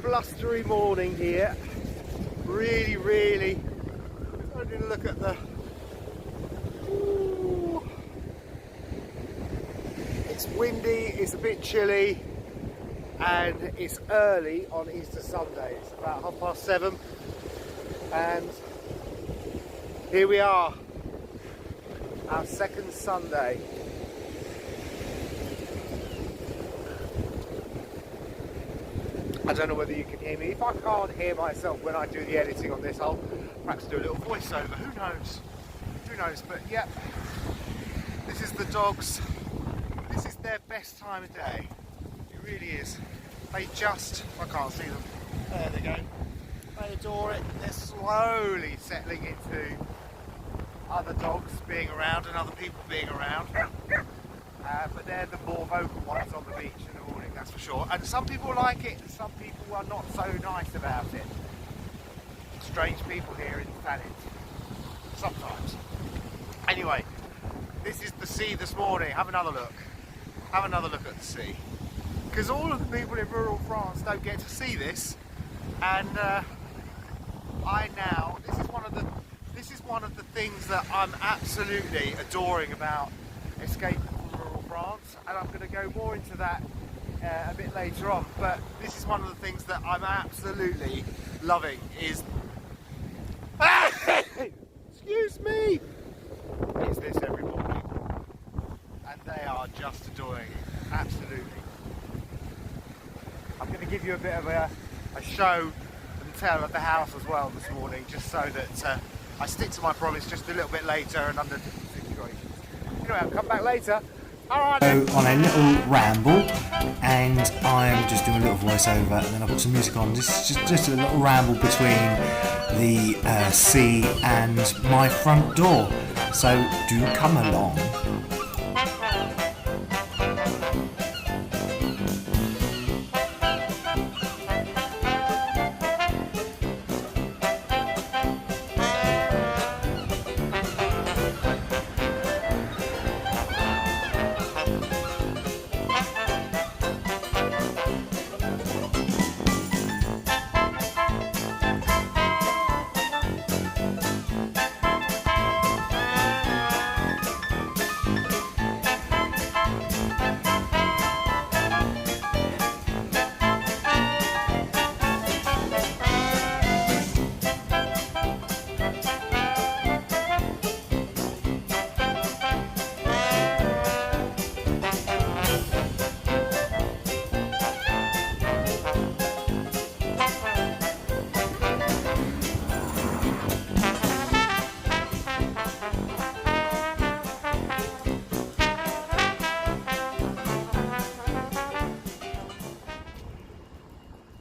blustery morning here. Really starting to look at the... Ooh. It's windy, it's a bit chilly, and it's early on Easter Sunday. It's about 7:30, and here we are, our second Sunday. I don't know whether you can hear me. If I can't hear myself when I do the editing on this, I'll perhaps do a little voiceover. Who knows? Who knows? But yeah, this is the dogs. This is their best time of day. It really is. They just, I can't see them. There they go. They adore it. They're slowly settling into other dogs being around and other people being around. But they're the more vocal ones on the beach in the morning, that's for sure. And some people like it, and some people are not so nice about it. Strange people here in Thanet. Sometimes. Anyway, this is the sea this morning. Have another look. Have another look at the sea. Because all of the people in rural France don't get to see this. And this is one of the things that I'm absolutely adoring about escaping from rural France, and I'm going to go more into that a bit later on. But this is one of the things that I'm absolutely loving is excuse me, it's this every morning, and they are just adoring it. Absolutely. I'm going to give you a bit of a show and tell of the house as well this morning, just so that I stick to my promise just a little bit later and under different situations. Anyway, I'll come back later. Alright. So on a little ramble, and I'm just doing a little voiceover, and then I've got some music on. Just a little ramble between the sea and my front door. So do come along.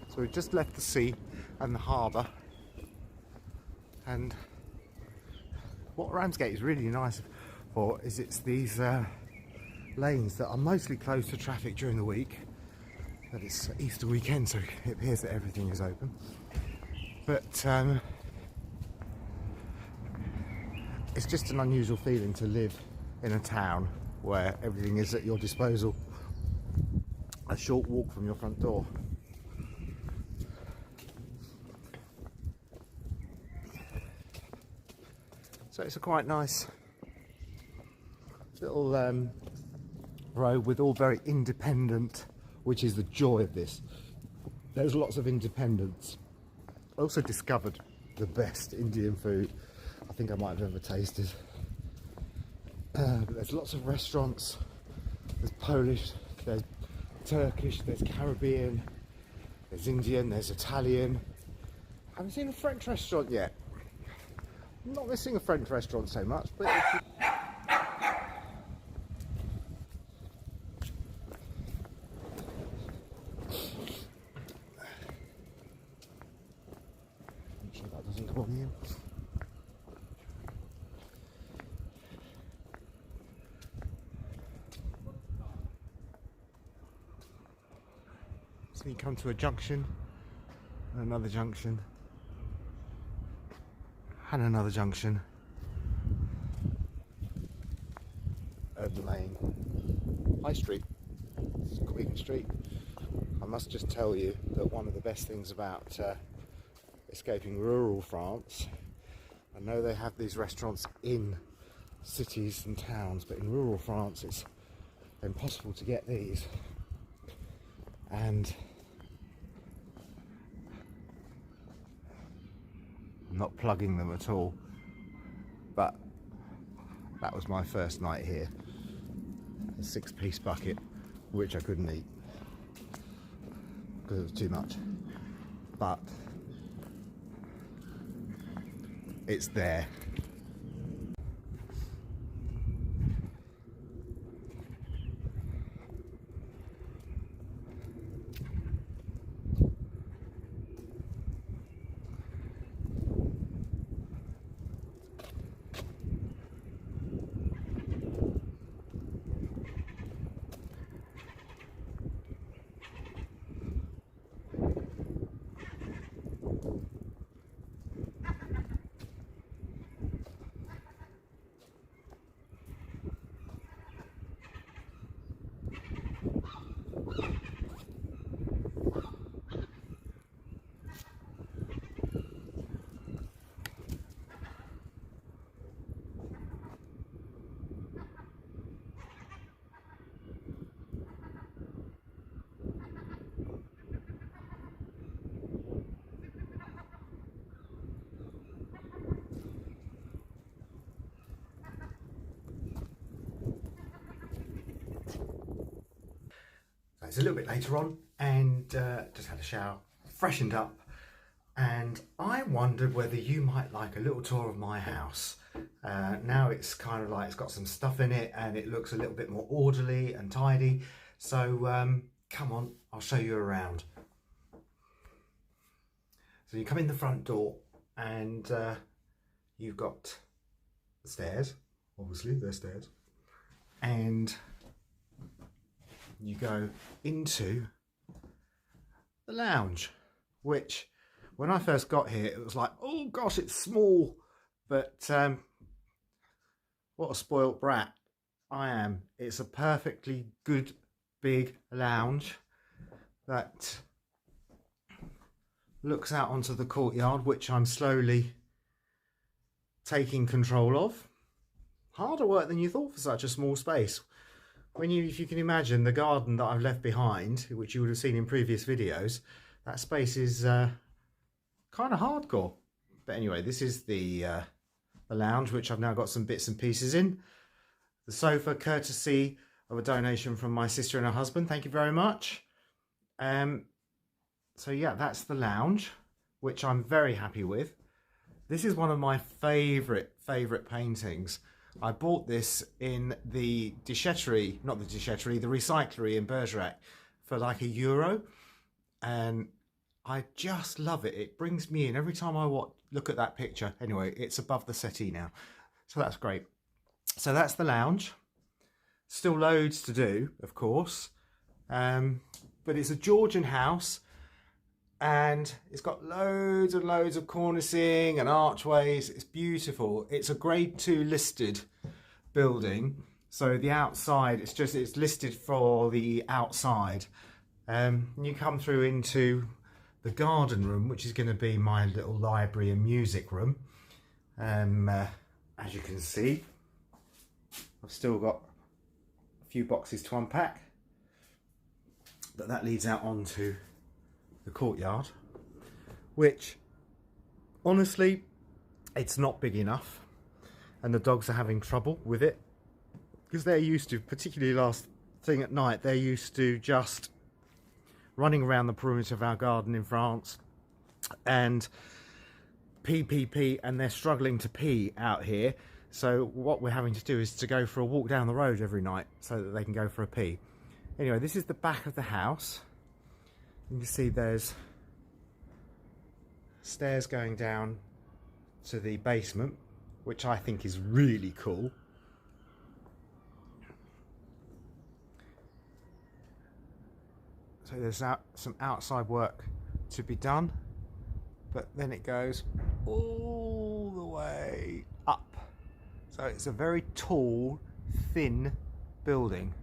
So we've just left the sea and the harbour, and what Ramsgate is really nice for is it's these lanes that are mostly closed to traffic during the week, but it's Easter weekend so it appears that everything is open, but it's just an unusual feeling to live in a town where everything is at your disposal, a short walk from your front door. So it's a quite nice little road with all very independent, which is the joy of this. There's lots of independence. I also discovered the best Indian food I think I might have ever tasted. But there's lots of restaurants. There's Polish, there's Turkish, there's Caribbean, there's Indian, there's Italian. I haven't seen a French restaurant yet. I'm not missing a French restaurant so much, but I'm sure that doesn't go on here. So you come to a junction, and another junction, and another junction. Urban Lane, High Street, Queen Street. must just tell you that one of the best things about escaping rural France, I know they have these restaurants in cities and towns, but in rural France it's impossible to get these. And I'm not plugging them at all, but that was my first night here. A 6-piece bucket, which I couldn't eat because it was too much, but it's there. It's a little bit later on, and just had a shower, freshened up, and I wondered whether you might like a little tour of my house. Now it's kind of like it's got some stuff in it and it looks a little bit more orderly and tidy. So come on, I'll show you around. So you come in the front door and you've got the stairs, obviously they're stairs, and you go into the lounge, which when I first got here it was like, oh gosh, it's small, but what a spoilt brat I am. It's a perfectly good big lounge that looks out onto the courtyard, which I'm slowly taking control of. Harder work than you thought for such a small space. If you can imagine the garden that I've left behind, which you would have seen in previous videos, that space is kind of hardcore. But anyway, this is the lounge, which I've now got some bits and pieces in. The sofa, courtesy of a donation from my sister and her husband. Thank you very much. So yeah, that's the lounge, which I'm very happy with. This is one of my favourite paintings. I bought this in the déchetterie, not the déchetterie, the recyclery in Bergerac for like €1. And I just love it. It brings me in every time I look at that picture. Anyway, it's above the settee now. So that's great. So that's the lounge. Still loads to do, of course. But it's a Georgian house. And it's got loads and loads of cornicing and archways. It's beautiful. It's a grade 2 listed building. So the outside, it's listed for the outside. You come through into the garden room, which is going to be my little library and music room. As you can see, I've still got a few boxes to unpack. But that leads out onto the courtyard, which honestly it's not big enough, and the dogs are having trouble with it because they're used to, particularly last thing at night, they're used to just running around the perimeter of our garden in France and pee, and they're struggling to pee out here. So what we're having to do is to go for a walk down the road every night so that they can go for a pee. Anyway, this is the back of the house. You can see there's stairs going down to the basement, which I think is really cool. So there's some outside work to be done, but then it goes all the way up. So it's a very tall, thin building,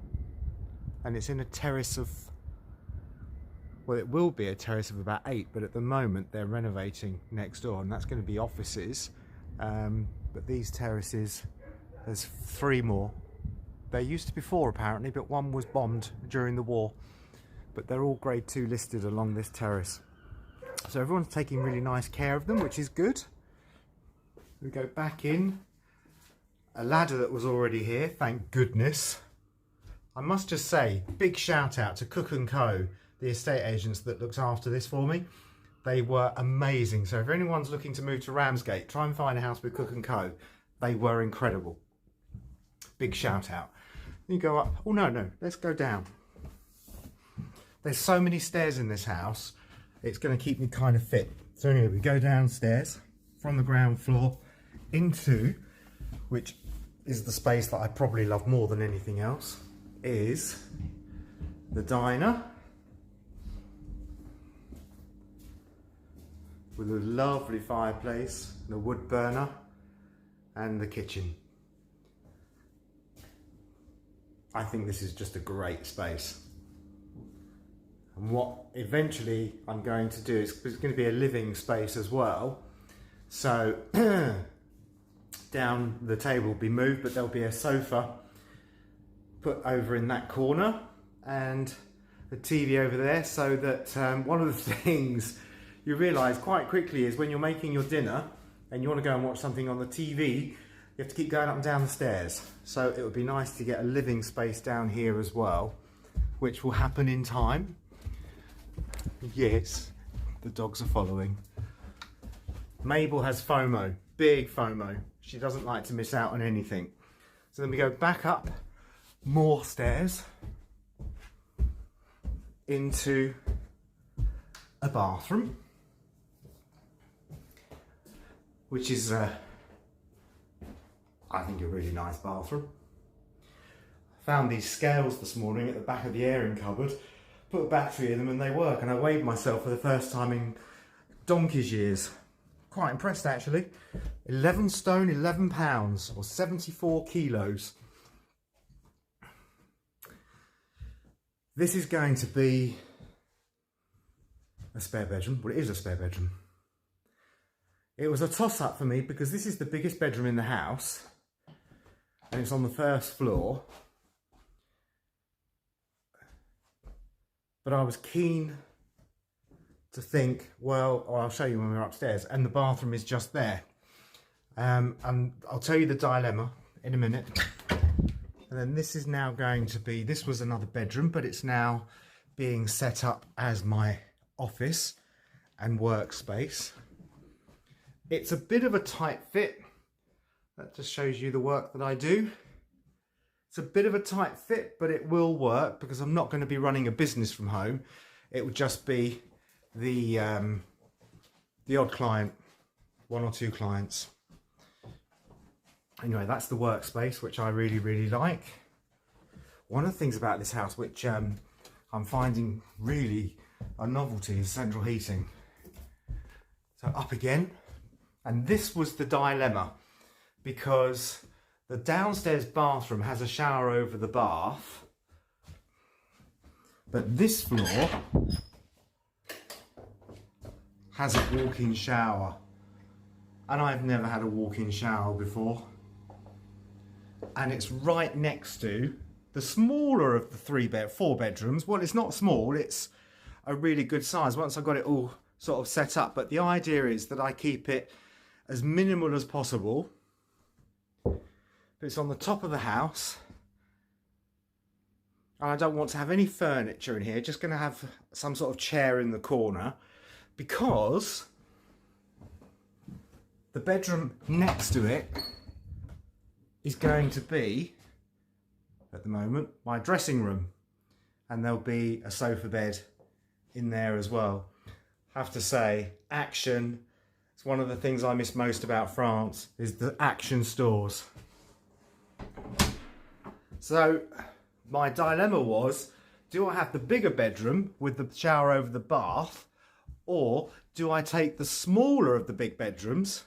and it's in a terrace of well, it will be a terrace of about 8, but at the moment they're renovating next door, and that's going to be offices. But these terraces, there's 3 more. There used to be 4 apparently, but one was bombed during the war. But they're all grade 2 listed along this terrace. So everyone's taking really nice care of them, which is good. We go back in. A ladder that was already here, thank goodness. I must just say, big shout out to Cook & Co, the estate agents that looked after this for me. They were amazing. So if anyone's looking to move to Ramsgate, try and find a house with Cook & Co. They were incredible. Big shout out. You go up. Oh no, let's go down. There's so many stairs in this house, it's going to keep me kind of fit. So anyway, we go downstairs from the ground floor into, which is the space that I probably love more than anything else, is the diner with a lovely fireplace, the wood burner, and the kitchen. I think this is just a great space. And what eventually I'm going to do is, it's going to be a living space as well. So down the table will be moved, but there'll be a sofa put over in that corner and a TV over there, so that one of the things you realise quite quickly is when you're making your dinner and you want to go and watch something on the TV, you have to keep going up and down the stairs. So it would be nice to get a living space down here as well, which will happen in time. Yes, the dogs are following. Mabel has FOMO, big FOMO. She doesn't like to miss out on anything. So then we go back up more stairs into a bathroom, which is, I think, a really nice bathroom. I found these scales this morning at the back of the airing cupboard, put a battery in them and they work, and I weighed myself for the first time in donkey's years. Quite impressed actually. 11 stone, 11 pounds, or 74 kilos. This is going to be a spare bedroom. Well, it is a spare bedroom. It was a toss-up for me because this is the biggest bedroom in the house and it's on the first floor. But I was keen to think, well, I'll show you when we're upstairs, and the bathroom is just there. And I'll tell you the dilemma in a minute. And then this is now going to be, this was another bedroom, but it's now being set up as my office and workspace. It's a bit of a tight fit. That just shows you the work that I do. It's a bit of a tight fit, but it will work because I'm not going to be running a business from home. It would just be the odd client, 1 or 2 clients. Anyway, that's the workspace, which I really, really like. One of the things about this house, which I'm finding really a novelty, is central heating. So up again, and this was the dilemma, because the downstairs bathroom has a shower over the bath, but this floor has a walk-in shower, and I've never had a walk-in shower before. And it's right next to the smaller of the 4 bedrooms. Well, it's not small, it's a really good size once I've got it all sort of set up. But the idea is that I keep it as minimal as possible. But it's on the top of the house. And I don't want to have any furniture in here, just going to have some sort of chair in the corner, because the bedroom next to it is going to be, at the moment, my dressing room, and there'll be a sofa bed in there as well. I have to say, Action, it's one of the things I miss most about France, is the Action stores. So my dilemma was, do I have the bigger bedroom with the shower over the bath, or do I take the smaller of the big bedrooms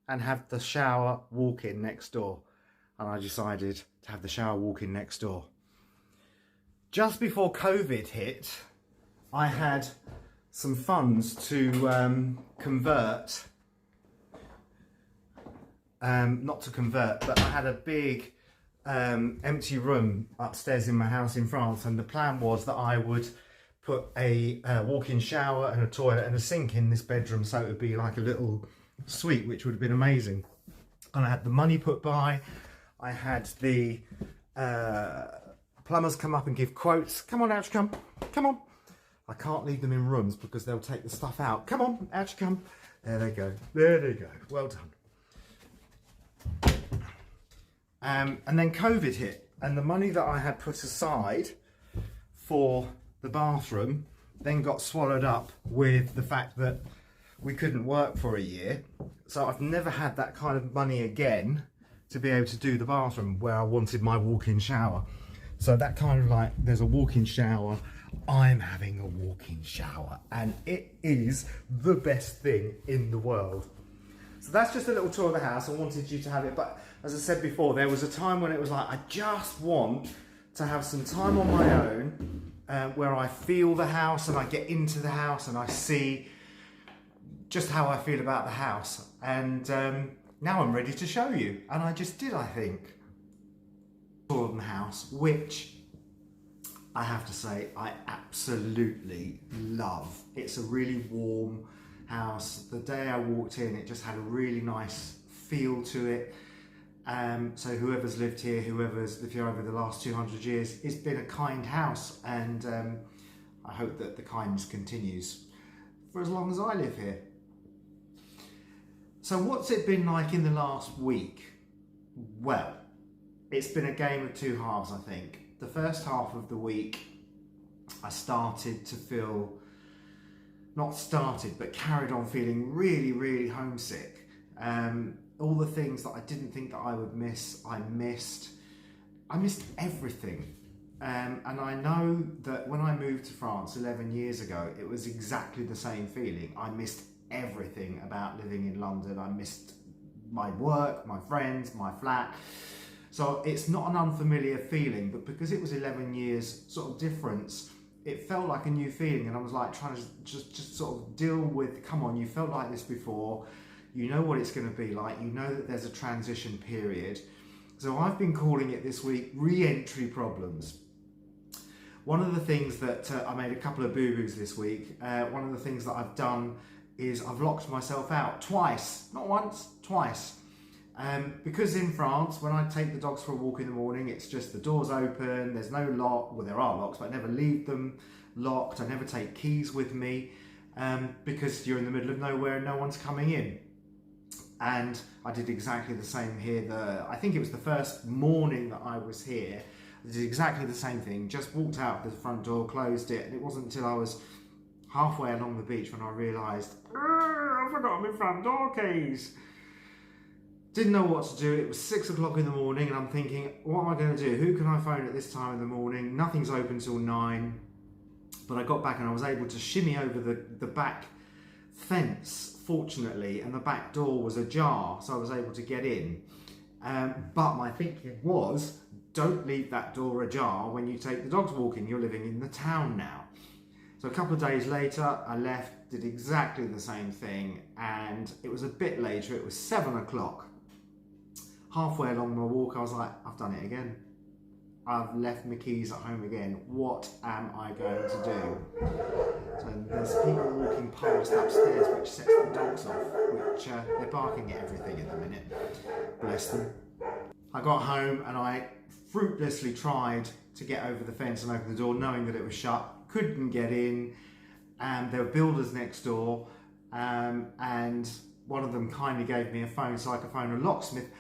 and have the shower walk-in next door? And I decided to have the shower walk-in next door. Just before COVID hit, I had some funds to convert, not to convert, but I had a big empty room upstairs in my house in France, and the plan was that I would put a walk-in shower and a toilet and a sink in this bedroom, so it would be like a little suite, which would have been amazing. And I had the money put by, I had the plumbers come up and give quotes. Come on, out you come, come on. I can't leave them in rooms because they'll take the stuff out. Come on, out you come. There they go, there they go, well done. And then COVID hit, and the money that I had put aside for the bathroom then got swallowed up with the fact that we couldn't work for a year. So I've never had that kind of money again to be able to do the bathroom where I wanted my walk-in shower. So that kind of like, there's a walk-in shower, I'm having a walk-in shower, and it is the best thing in the world. So that's just a little tour of the house. I wanted you to have it, but as I said before, there was a time when it was like, I just want to have some time on my own where I feel the house and I get into the house and I see just how I feel about the house. And now I'm ready to show you. And I just did, I think, tour of the house, which I have to say I absolutely love. It's a really warm house. The day I walked in, it just had a really nice feel to it. So whoever's lived here, whoever's lived here over the last 200 years, it's been a kind house, and I hope that the kindness continues for as long as I live here. So what's it been like in the last week? Well, it's been a game of two halves, I think. The first half of the week, I started to feel, not started, but carried on feeling really, really homesick. All the things that I didn't think that I would miss, I missed. I missed everything. And I know that when I moved to France 11 years ago, it was exactly the same feeling. I missed everything about living in London. I missed my work, my friends, my flat. So it's not an unfamiliar feeling, but because it was 11 years sort of difference, it felt like a new feeling, and I was like trying to just sort of deal with, come on, you felt like this before, you know what it's going to be like, you know that there's a transition period. So I've been calling it this week re-entry problems. One of the things that I made a couple of boo-boos this week, one of the things that I've done is I've locked myself out twice, not once, twice. Because in France, when I take the dogs for a walk in the morning, it's just the doors open, there's no lock. Well, there are locks, but I never leave them locked. I never take keys with me because you're in the middle of nowhere and no one's coming in. And I did exactly the same here. I think it was the first morning that I was here. I did exactly the same thing, just walked out the front door, closed it, and it wasn't until I was halfway along the beach when I realised, I forgot my front door keys. Didn't know what to do. It was 6 o'clock in the morning and I'm thinking, what am I going to do? Who can I phone at this time in the morning? Nothing's open till 9. But I got back and I was able to shimmy over the back fence, fortunately, and the back door was ajar, so I was able to get in. But my thinking was, don't leave that door ajar when you take the dogs walking. You're living in the town now. So a couple of days later, I left, did exactly the same thing, and it was a bit later, it was 7 o'clock. Halfway along my walk, I was like, I've done it again. I've left my keys at home again. What am I going to do? So there's people walking past upstairs, which sets the dogs off, which they're barking at everything at the minute. Bless them. I got home and I fruitlessly tried to get over the fence and open the door, knowing that it was shut. Couldn't get in, and there were builders next door, and one of them kindly gave me a phone so I could phone a locksmith,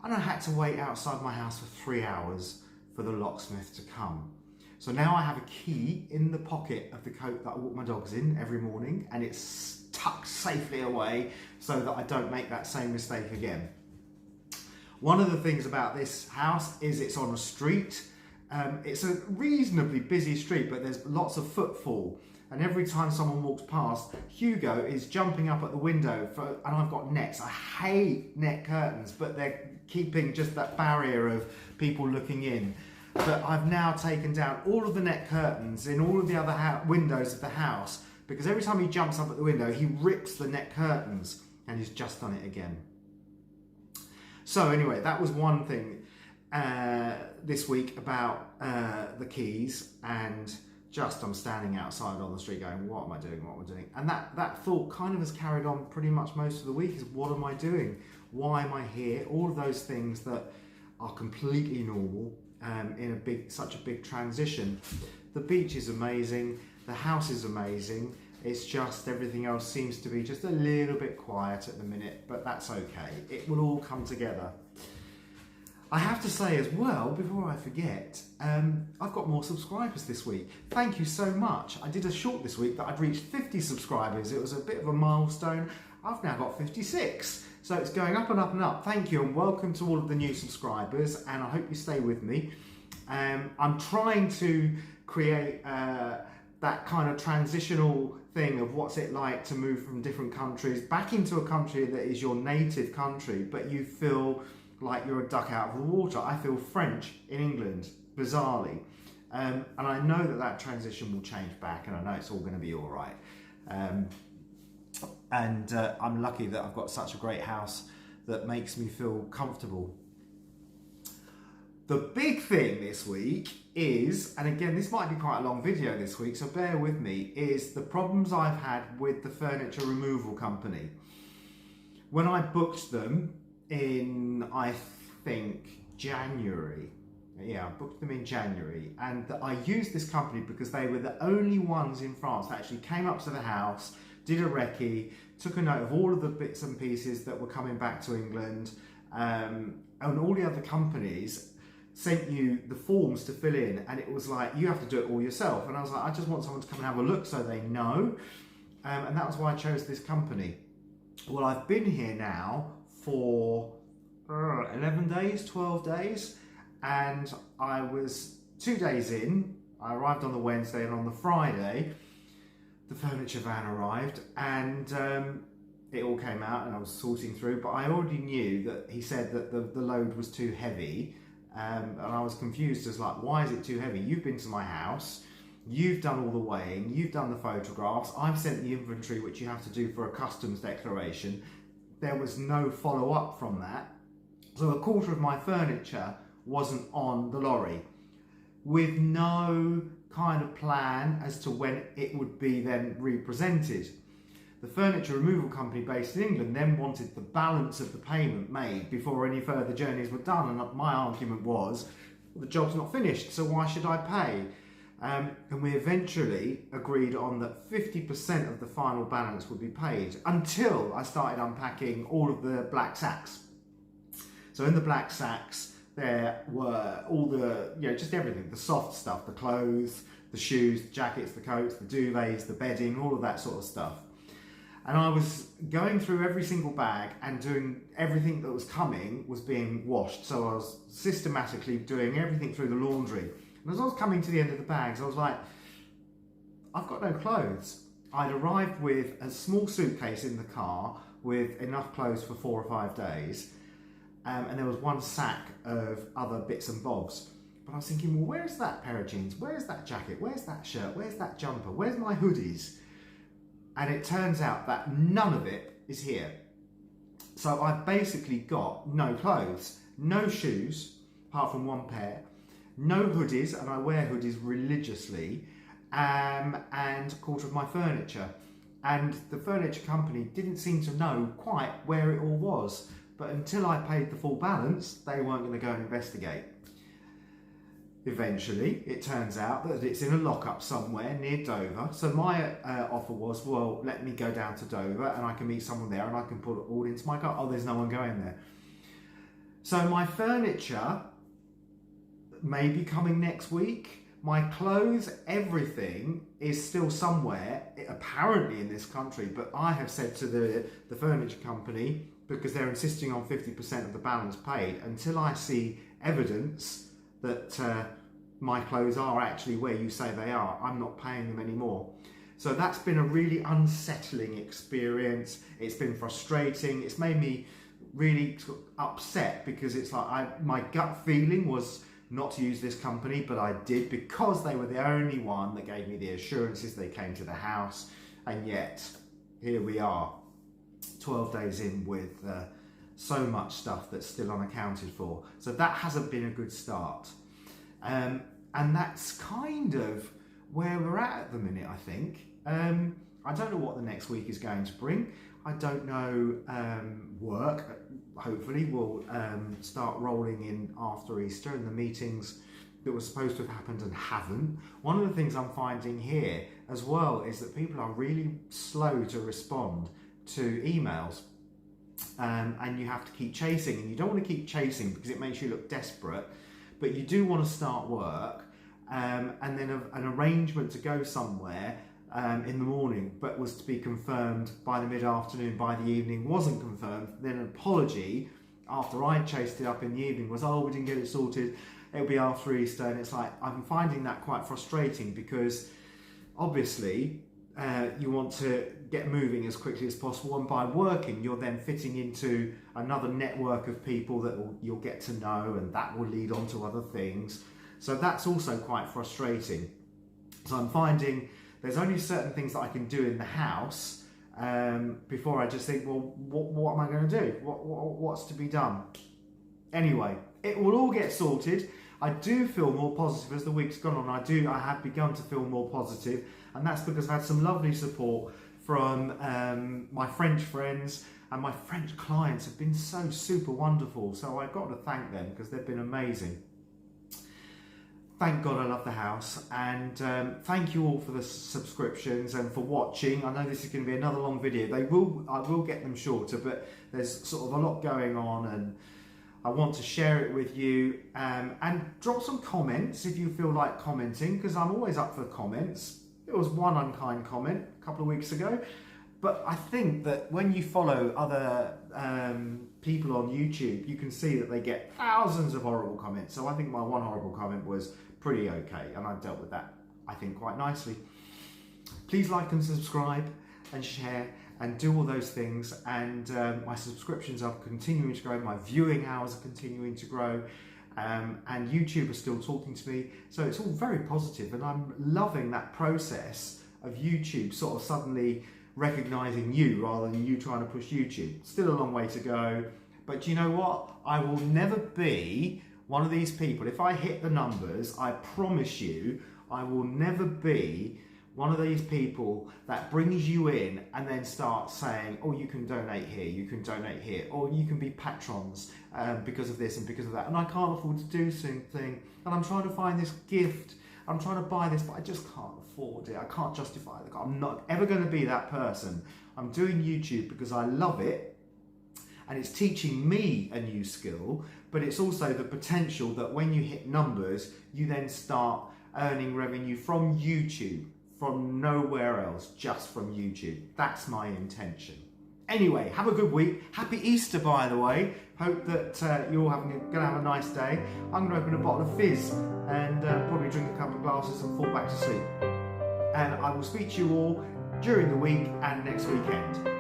and I had to wait outside my house for 3 hours for the locksmith to come. So now I have a key in the pocket of the coat that I walk my dogs in every morning, and it's tucked safely away so that I don't make that same mistake again. One of the things about this house is it's on a street. It's a reasonably busy street, but there's lots of footfall. And every time someone walks past, Hugo is jumping up at the window and I've got nets. I hate net curtains, but they're keeping just that barrier of people looking in. But I've now taken down all of the net curtains in all of the other windows of the house, because every time he jumps up at the window, he rips the net curtains, and he's just done it again. So anyway, that was one thing this week about the keys, and just I'm standing outside on the street going, what am I doing, what am I doing? And that thought kind of has carried on pretty much most of the week, is what am I doing? Why am I here? All of those things that are completely normal in such a big transition. The beach is amazing, the house is amazing, it's just everything else seems to be just a little bit quiet at the minute, but that's okay, it will all come together. I have to say as well, before I forget, I've got more subscribers this week. Thank you so much. I did a short this week that I'd reached 50 subscribers. It was a bit of a milestone. I've now got 56. So it's going up and up and up. Thank you, and welcome to all of the new subscribers, and I hope you stay with me. I'm trying to create that kind of transitional thing of what's it like to move from different countries back into a country that is your native country, but you feel like you're a duck out of the water. I feel French in England, bizarrely. And I know that transition will change back, and I know it's all going to be all right. I'm lucky that I've got such a great house that makes me feel comfortable. The big thing this week is, and again, this might be quite a long video this week, so bear with me, is the problems I've had with the furniture removal company. When I booked them in, I think, January, I booked them in January, and I used this company because they were the only ones in France that actually came up to the house, did a recce, took a note of all of the bits and pieces that were coming back to England, and all the other companies sent you the forms to fill in, and it was like, you have to do it all yourself. And I was like, I just want someone to come and have a look so they know. And that was why I chose this company. Well, I've been here now for 11 days, 12 days, and I was 2 days in. I arrived on the Wednesday, and on the Friday, the furniture van arrived, and it all came out, and I was sorting through, but I already knew that he said that the load was too heavy. And I was confused as like, why is it too heavy? You've been to my house, you've done all the weighing, you've done the photographs, I've sent the inventory which you have to do for a customs declaration. There was no follow-up from that. So a quarter of my furniture wasn't on the lorry, with no kind of plan as to when it would be then represented. The furniture removal company based in England then wanted the balance of the payment made before any further journeys were done, and my argument was, well, the job's not finished, so why should I pay? And we eventually agreed on that 50% of the final balance would be paid, until I started unpacking all of the black sacks. So in the black sacks there were all the, just everything, the soft stuff, the clothes, the shoes, the jackets, the coats, the duvets, the bedding, all of that sort of stuff. And I was going through every single bag and doing everything that was coming was being washed. So I was systematically doing everything through the laundry. And as I was coming to the end of the bags, I was like, I've got no clothes. I'd arrived with a small suitcase in the car with enough clothes for 4 or 5 days. And there was one sack of other bits and bobs. But I was thinking, well, where's that pair of jeans? Where's that jacket? Where's that shirt? Where's that jumper? Where's my hoodies? And it turns out that none of it is here. So I've basically got no clothes, no shoes, apart from one pair, no hoodies, and I wear hoodies religiously, and a quarter of my furniture. And the furniture company didn't seem to know quite where it all was. But until I paid the full balance, they weren't going to go and investigate. Eventually, it turns out that it's in a lockup somewhere near Dover. So my offer was, well, let me go down to Dover and I can meet someone there and I can put it all into my car. Oh, there's no one going there. So my furniture may be coming next week. My clothes, everything is still somewhere, apparently in this country. But I have said to the furniture company, because they're insisting on 50% of the balance paid, until I see evidence that my clothes are actually where you say they are, I'm not paying them anymore. So that's been a really unsettling experience. It's been frustrating. It's made me really upset, because it's like my gut feeling was not to use this company, but I did because they were the only one that gave me the assurances. They came to the house, and yet here we are 12 days in with so much stuff that's still unaccounted for. So that hasn't been a good start. And that's kind of where we're at the minute, I think. I don't know what the next week is going to bring. I don't know. Work hopefully will start rolling in after Easter, and the meetings that were supposed to have happened and haven't. One of the things I'm finding here as well is that people are really slow to respond to emails, and you have to keep chasing, and you don't want to keep chasing because it makes you look desperate, but you do want to start work, and then an arrangement to go somewhere in the morning, but was to be confirmed by the mid-afternoon, by the evening wasn't confirmed, then an apology after I chased it up in the evening was, oh, we didn't get it sorted, it'll be after Easter. And it's like, I'm finding that quite frustrating because obviously you want to get moving as quickly as possible, and by working you're then fitting into another network of people that you'll get to know, and that will lead on to other things. So that's also quite frustrating. So I'm finding there's only certain things that I can do in the house before I just think, well, what am I going to do? What's to be done? Anyway, it will all get sorted. I do feel more positive as the week's gone on. I have begun to feel more positive, and that's because I've had some lovely support from my French friends, and my French clients have been so super wonderful. So I've got to thank them because they've been amazing. Thank God I love the house, and thank you all for the subscriptions and for watching. I know this is going to be another long video. I will get them shorter, but there's sort of a lot going on, and I want to share it with you. And drop some comments if you feel like commenting, because I'm always up for comments. There was one unkind comment a couple of weeks ago, but I think that when you follow other people on YouTube, you can see that they get thousands of horrible comments. So I think my one horrible comment was pretty okay, and I dealt with that, I think, quite nicely. Please like and subscribe and share and do all those things, and my subscriptions are continuing to grow, my viewing hours are continuing to grow, and YouTube is still talking to me, so it's all very positive, and I'm loving that process of YouTube sort of suddenly recognizing you rather than you trying to push YouTube. Still a long way to go, but you know what? I will never be one of these people. If I hit the numbers, I promise you, I will never be one of these people that brings you in and then starts saying, oh, you can donate here, you can donate here, or you can be patrons because of this and because of that, and I can't afford to do something, and I'm trying to find this gift, I'm trying to buy this, but I just can't afford it, I can't justify it. I'm not ever going to be that person. I'm doing YouTube because I love it, and it's teaching me a new skill, but it's also the potential that when you hit numbers, you then start earning revenue from YouTube, from nowhere else, just from YouTube. That's my intention. Anyway, have a good week. Happy Easter, by the way. Hope that you're all going to have a nice day. I'm going to open a bottle of fizz and probably drink a couple of glasses and fall back to sleep. And I will speak to you all during the week and next weekend.